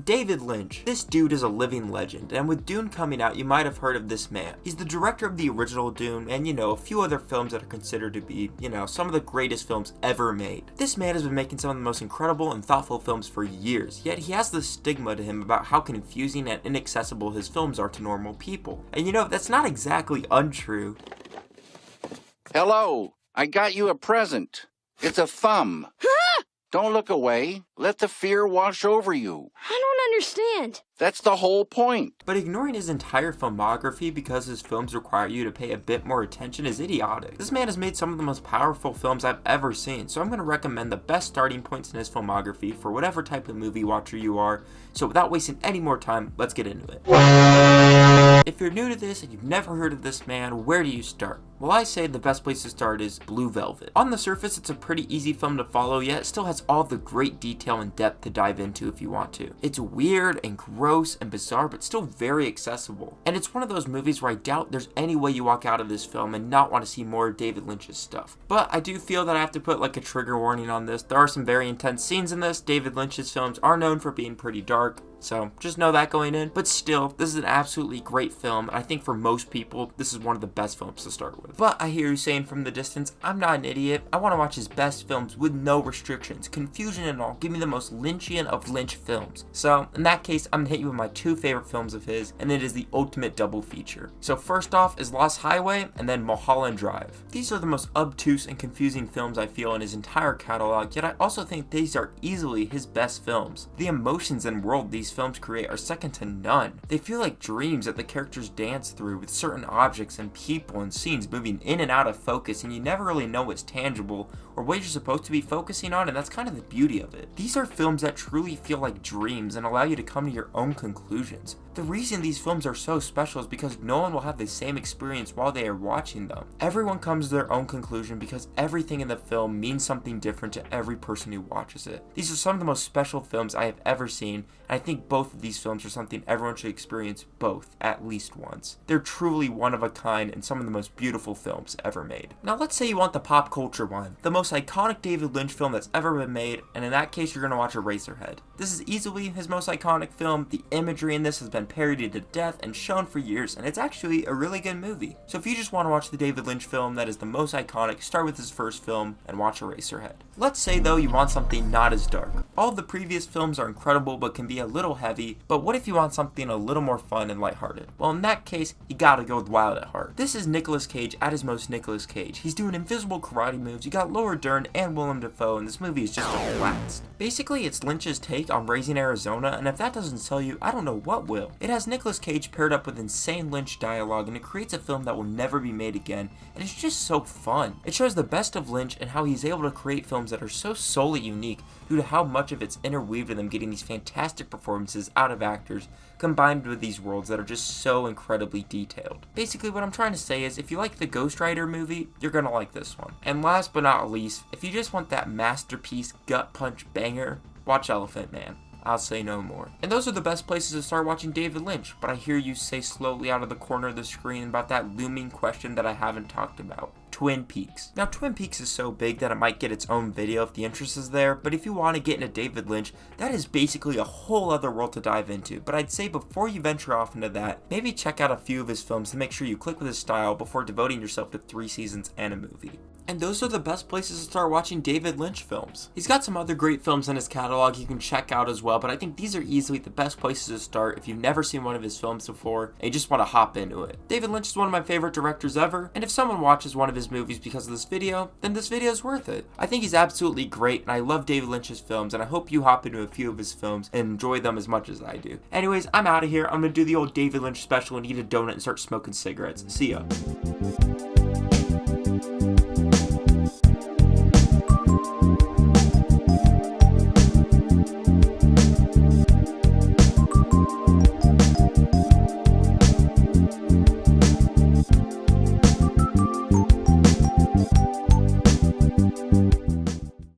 David Lynch. This dude is a living legend, and with Dune coming out, you might have heard of this man. He's the director of the original Dune, and a few other films that are considered to be, some of the greatest films ever made. This man has been making some of the most incredible and thoughtful films for years, yet he has this stigma to him about how confusing and inaccessible his films are to normal people. And that's not exactly untrue. Hello, I got you a present. It's a thumb. Don't look away. Let the fear wash over you. I don't understand. That's the whole point. But ignoring his entire filmography because his films require you to pay a bit more attention is idiotic. This man has made some of the most powerful films I've ever seen, so I'm going to recommend the best starting points in his filmography for whatever type of movie watcher you are. So without wasting any more time, let's get into it. If you're new to this and you've never heard of this man, where do you start? Well, I say the best place to start is Blue Velvet. On the surface, it's a pretty easy film to follow, yet it still has all the great detail and depth to dive into if you want to. It's weird and gross and bizarre, but still very accessible. And it's one of those movies where I doubt there's any way you walk out of this film and not want to see more of David Lynch's stuff. But I do feel that I have to put like a trigger warning on this. There are some very intense scenes in this. David Lynch's films are known for being pretty dark, so just know that going in. But still, this is an absolutely great film, and I think for most people, this is one of the best films to start with. But I hear you saying from the distance, I'm not an idiot. I want to watch his best films with no restrictions, confusion and all. Give me the most Lynchian of Lynch films. So in that case, I'm going to hit you with my two favorite films of his, and it is the ultimate double feature. So first off is Lost Highway, and then Mulholland Drive. These are the most obtuse and confusing films I feel in his entire catalog, yet I also think these are easily his best films. The emotions and world these films create are second to none. They feel like dreams that the characters dance through, with certain objects and people and scenes moving in and out of focus, and you never really know what's tangible or what you're supposed to be focusing on, and that's kind of the beauty of it. These are films that truly feel like dreams and allow you to come to your own conclusions. The reason these films are so special is because no one will have the same experience while they are watching them. Everyone comes to their own conclusion because everything in the film means something different to every person who watches it. These are some of the most special films I have ever seen, and I think both of these films are something everyone should experience both at least once. They're truly one of a kind and some of the most beautiful films ever made. Now let's say you want the pop culture one, the most iconic David Lynch film that's ever been made, and in that case you're going to watch Eraserhead. This is easily his most iconic film. The imagery in this has been parodied to death and shown for years, and it's actually a really good movie. So if you just want to watch the David Lynch film that is the most iconic, start with his first film and watch Eraserhead. Let's say though you want something not as dark. All of the previous films are incredible but can be a little heavy, but what if you want something a little more fun and lighthearted? Well, in that case, you gotta go with Wild at Heart. This is Nicolas Cage at his most Nicolas Cage. He's doing invisible karate moves, you got Laura Dern and Willem Dafoe, and this movie is just a blast. Basically, it's Lynch's take on Raising Arizona, and if that doesn't sell you, I don't know what will. It has Nicolas Cage paired up with insane Lynch dialogue, and it creates a film that will never be made again, and it's just so fun. It shows the best of Lynch and how he's able to create films that are so solely unique due to how much of it's interweaved in them getting these fantastic performances out of actors combined with these worlds that are just so incredibly detailed. Basically, what I'm trying to say is if you like the Ghost Rider movie, you're gonna like this one. And last but not least, if you just want that masterpiece gut punch banger, watch Elephant Man. I'll say no more. And those are the best places to start watching David Lynch, but I hear you say slowly out of the corner of the screen about that looming question that I haven't talked about. Twin Peaks. Now, Twin Peaks is so big that it might get its own video if the interest is there, but if you want to get into David Lynch, that is basically a whole other world to dive into. But I'd say before you venture off into that, maybe check out a few of his films to make sure you click with his style before devoting yourself to 3 seasons and a movie. And those are the best places to start watching David Lynch films. He's got some other great films in his catalog you can check out as well, but I think these are easily the best places to start if you've never seen one of his films before and you just want to hop into it. David Lynch is one of my favorite directors ever, and if someone watches one of his movies because of this video, then this video is worth it. I think he's absolutely great, and I love David Lynch's films, and I hope you hop into a few of his films and enjoy them as much as I do. Anyways, I'm out of here. I'm gonna do the old David Lynch special and eat a donut and start smoking cigarettes. See ya.